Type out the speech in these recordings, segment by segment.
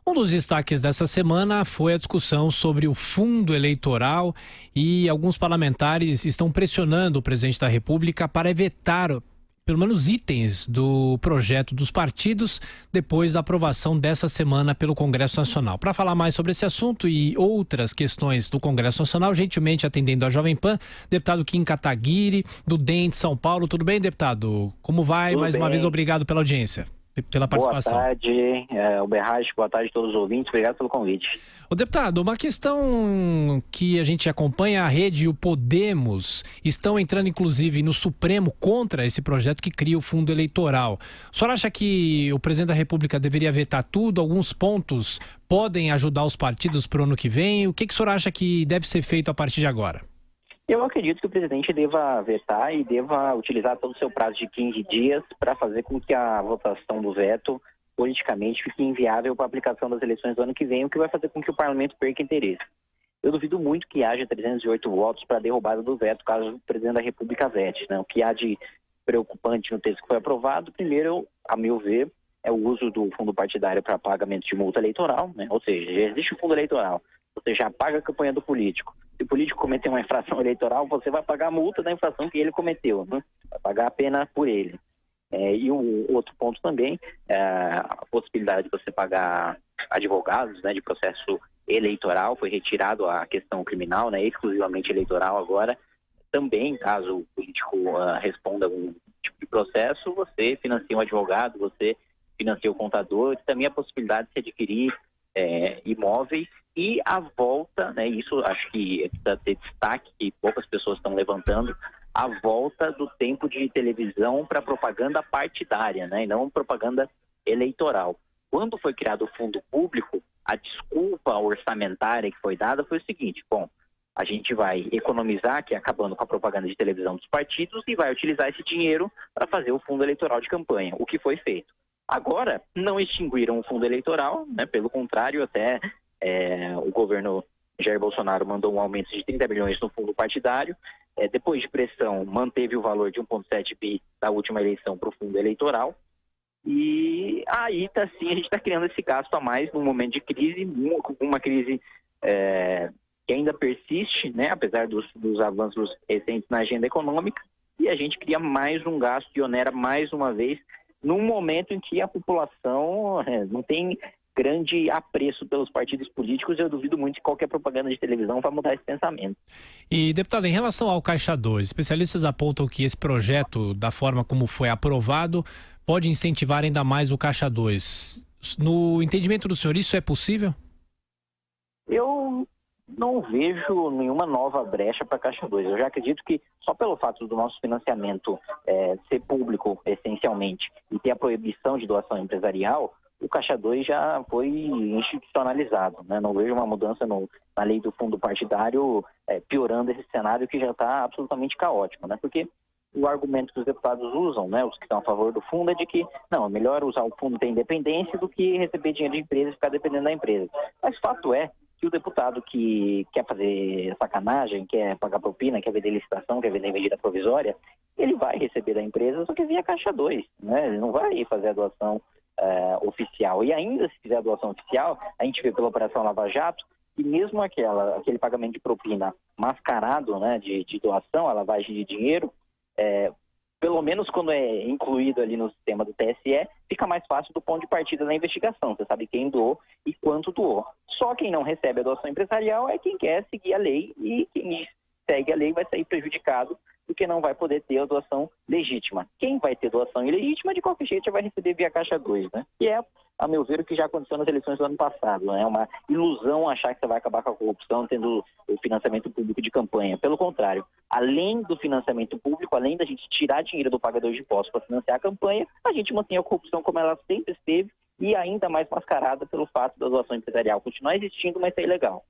Um dos destaques dessa semana foi a discussão sobre o fundo eleitoral e alguns parlamentares estão pressionando o presidente da República para vetar pelo menos itens do projeto dos partidos depois da aprovação dessa semana pelo Congresso Nacional. Para falar mais sobre esse assunto e outras questões do Congresso Nacional, gentilmente atendendo a Jovem Pan, deputado Kim Kataguiri, do DEM de São Paulo. Tudo bem, deputado? Como vai? Tudo mais bem. Uma vez, obrigado pela audiência, pela participação. Boa tarde, Uberrache, boa tarde a todos os ouvintes, obrigado pelo convite. Ô, deputado, uma questão que a gente acompanha, a Rede e o Podemos estão entrando inclusive no Supremo contra esse projeto que cria o fundo eleitoral. O senhor acha que o presidente da República deveria vetar tudo? Alguns pontos podem ajudar os partidos para o ano que vem? O que o senhor acha que deve ser feito a partir de agora? Eu acredito que o presidente deva vetar e deva utilizar todo o seu prazo de 15 dias para fazer com que a votação do veto politicamente fique inviável para a aplicação das eleições do ano que vem, o que vai fazer com que o parlamento perca interesse. Eu duvido muito que haja 308 votos para a derrubada do veto, caso o presidente da República vete, né? O que há de preocupante no texto que foi aprovado, primeiro, a meu ver, é o uso do fundo partidário para pagamento de multa eleitoral, né? Ou seja, já existe o fundo eleitoral, você já paga a campanha do político. Se o político cometer uma infração eleitoral, você vai pagar a multa da infração que ele cometeu, né? Vai pagar a pena por ele. E o outro ponto também, a possibilidade de você pagar advogados, né, de processo eleitoral, foi retirado a questão criminal, né, exclusivamente eleitoral agora. Também, caso o político responda a algum tipo de processo, você financia um advogado, você financia o contador, e também a possibilidade de se adquirir imóveis e a volta, né, isso acho que precisa ter destaque, que poucas pessoas estão levantando, a volta do tempo de televisão para propaganda partidária, né, e não propaganda eleitoral. Quando foi criado o fundo público, a desculpa orçamentária que foi dada foi o seguinte: bom, a gente vai economizar, que é acabando com a propaganda de televisão dos partidos, e vai utilizar esse dinheiro para fazer o fundo eleitoral de campanha, o que foi feito. Agora, não extinguiram o fundo eleitoral, né? Pelo contrário, até o governo Jair Bolsonaro mandou um aumento de 30 bilhões no fundo partidário. Depois de pressão, manteve o valor de 1,7 bi da última eleição para o fundo eleitoral. E aí, a gente está criando esse gasto a mais num momento de crise, uma crise que ainda persiste, né? Apesar dos avanços recentes na agenda econômica, e a gente cria mais um gasto que onera mais uma vez num momento em que a população não tem grande apreço pelos partidos políticos. Eu duvido muito que qualquer propaganda de televisão vai mudar esse pensamento. E, deputado, em relação ao Caixa 2, especialistas apontam que esse projeto, da forma como foi aprovado, pode incentivar ainda mais o Caixa 2. No entendimento do senhor, isso é possível? Eu não vejo nenhuma nova brecha para a Caixa 2. Eu já acredito que só pelo fato do nosso financiamento ser público, essencialmente, e ter a proibição de doação empresarial, o Caixa 2 já foi institucionalizado, né? Não vejo uma mudança na lei do fundo partidário piorando esse cenário que já está absolutamente caótico, né? Porque o argumento que os deputados usam, né, os que estão a favor do fundo, é de que não, é melhor usar o fundo ter independência do que receber dinheiro de empresa e ficar dependendo da empresa. Mas fato é que o deputado que quer fazer sacanagem, quer pagar propina, quer vender licitação, quer vender medida provisória, ele vai receber da empresa, só que via Caixa 2, né? Ele não vai fazer a doação oficial. E ainda se fizer a doação oficial, a gente vê pela Operação Lava Jato que mesmo aquele pagamento de propina mascarado, né, de doação, a lavagem de dinheiro, pelo menos quando é incluído ali no sistema do TSE, fica mais fácil do ponto de partida da investigação. Você sabe quem doou e quanto doou. Só quem não recebe a doação empresarial é quem quer seguir a lei, e quem segue a lei vai sair prejudicado porque não vai poder ter a doação legítima. Quem vai ter doação ilegítima, de qualquer jeito, já vai receber via Caixa 2, né? E é, a meu ver, o que já aconteceu nas eleições do ano passado, né? É uma ilusão achar que você vai acabar com a corrupção tendo o financiamento público de campanha. Pelo contrário, além do financiamento público, além da gente tirar dinheiro do pagador de impostos para financiar a campanha, a gente mantém a corrupção como ela sempre esteve, e ainda mais mascarada pelo fato da doação empresarial continuar existindo, mas ser ilegal.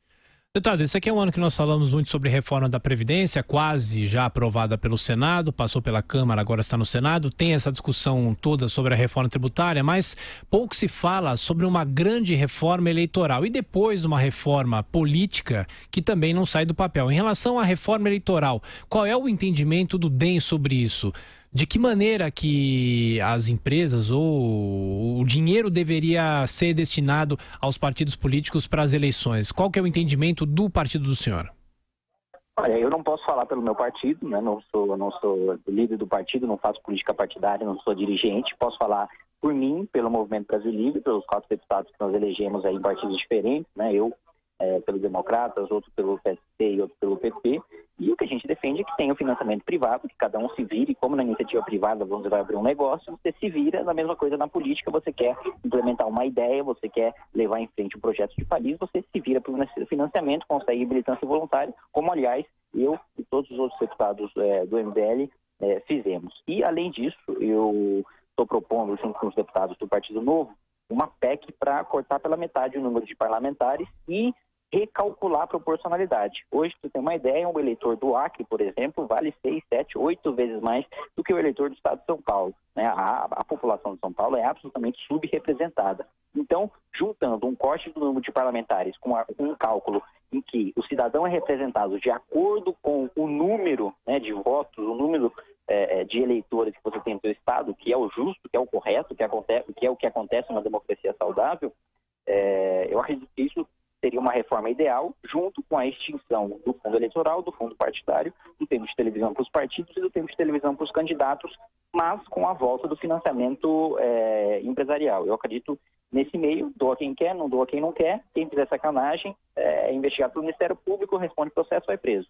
Deputado, esse aqui é um ano que nós falamos muito sobre reforma da Previdência, quase já aprovada pelo Senado, passou pela Câmara, agora está no Senado. Tem essa discussão toda sobre a reforma tributária, mas pouco se fala sobre uma grande reforma eleitoral e depois uma reforma política que também não sai do papel. Em relação à reforma eleitoral, qual é o entendimento do DEM sobre isso? De que maneira que as empresas ou o dinheiro deveria ser destinado aos partidos políticos para as eleições? Qual que é o entendimento do partido do senhor? Olha, eu não posso falar pelo meu partido, né? Não sou líder do partido, não faço política partidária, não sou dirigente. Posso falar por mim, pelo Movimento Brasil Livre, pelos 4 deputados que nós elegemos aí em partidos diferentes, né? Eu pelos Democratas, outro pelo PSC e outro pelo PP. E o que a gente defende é que tenha o financiamento privado, que cada um se vire, como na iniciativa privada você vai abrir um negócio, você se vira, da mesma coisa na política, você quer implementar uma ideia, você quer levar em frente um projeto de país, você se vira para o financiamento, consegue militância voluntária, como aliás eu e todos os outros deputados do MBL fizemos. E além disso, eu estou propondo, junto com os deputados do Partido Novo, uma PEC para cortar pela metade o número de parlamentares e recalcular a proporcionalidade. Hoje, para você ter uma ideia, um eleitor do Acre, por exemplo, vale 6, 7, 8 vezes mais do que o eleitor do estado de São Paulo, né? A população de São Paulo é absolutamente subrepresentada. Então, juntando um corte do número de parlamentares com um cálculo em que o cidadão é representado de acordo com o número, né, de votos, o número de eleitores que você tem no seu estado, que é o justo, que é o correto, que é o que acontece numa democracia saudável, eu acredito que isso seria uma reforma ideal, junto com a extinção do fundo eleitoral, do fundo partidário, do tempo de televisão para os partidos e do tempo de televisão para os candidatos, mas com a volta do financiamento empresarial. Eu acredito nesse meio, doa quem quer, não doa quem não quer, quem fizer sacanagem é investigado pelo Ministério Público, responde processo, vai preso.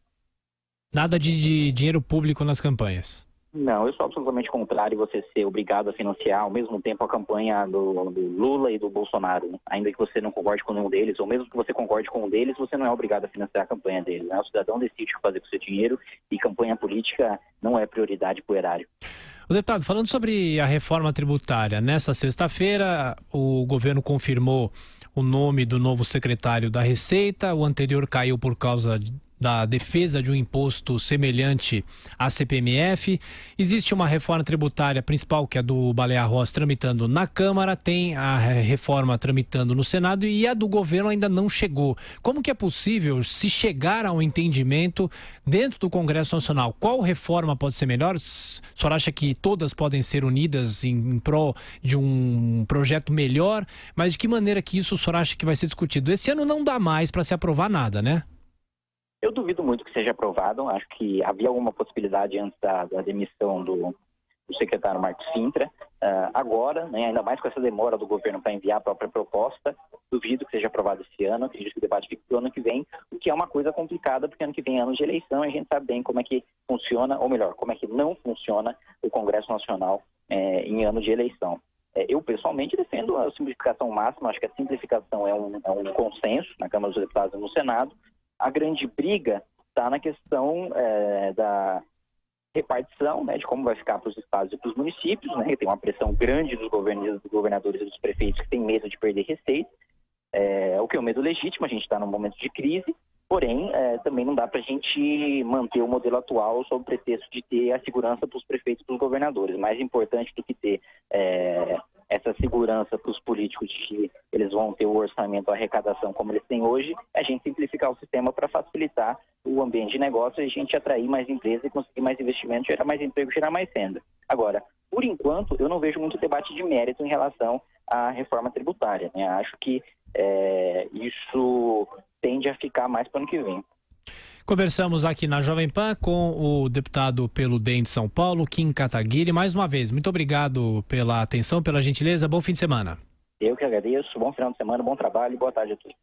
Nada de dinheiro público nas campanhas? Não, eu sou absolutamente contrário você ser obrigado a financiar ao mesmo tempo a campanha do Lula e do Bolsonaro, né? Ainda que você não concorde com nenhum deles, ou mesmo que você concorde com um deles, você não é obrigado a financiar a campanha deles, né? O cidadão decide o que fazer com o seu dinheiro e campanha política não é prioridade para o erário. O deputado, falando sobre a reforma tributária, nessa sexta-feira o governo confirmou o nome do novo secretário da Receita, o anterior caiu por causa da defesa de um imposto semelhante à CPMF. Existe uma reforma tributária principal, que é a do Balear Rossi, tramitando na Câmara, tem a reforma tramitando no Senado e a do governo ainda não chegou. Como que é possível se chegar a um entendimento dentro do Congresso Nacional? Qual reforma pode ser melhor? O senhor acha que todas podem ser unidas em prol de um projeto melhor? Mas de que maneira que isso o senhor acha que vai ser discutido? Esse ano não dá mais para se aprovar nada, né? Eu duvido muito que seja aprovado. Acho que havia alguma possibilidade antes da demissão do secretário Marcos Cintra. Agora, né, ainda mais com essa demora do governo para enviar a própria proposta, duvido que seja aprovado esse ano. Acredito que o debate fique para o ano que vem, o que é uma coisa complicada, porque ano que vem é ano de eleição e a gente sabe bem como é que funciona, ou melhor, como é que não funciona o Congresso Nacional em ano de eleição. Eu, pessoalmente, defendo a simplificação máxima. Acho que a simplificação é um consenso na Câmara dos Deputados e no Senado. A grande briga está na questão da repartição, né, de como vai ficar para os estados e para os municípios, né? Tem uma pressão grande dos governadores e dos prefeitos que têm medo de perder receita, o que é um medo legítimo. A gente está num momento de crise, porém também não dá para a gente manter o modelo atual sob o pretexto de ter a segurança para os prefeitos e para os governadores. Mais importante do que ter essa segurança para os políticos de que eles vão ter o orçamento, a arrecadação como eles têm hoje, é a gente simplificar o sistema para facilitar o ambiente de negócio e a gente atrair mais empresas e conseguir mais investimento, gerar mais emprego, gerar mais renda. Agora, por enquanto, eu não vejo muito debate de mérito em relação à reforma tributária, né? Acho que isso tende a ficar mais para o ano que vem. Conversamos aqui na Jovem Pan com o deputado pelo DEM de São Paulo, Kim Kataguiri. Mais uma vez, muito obrigado pela atenção, pela gentileza. Bom fim de semana. Eu que agradeço. Bom final de semana, bom trabalho e boa tarde a todos.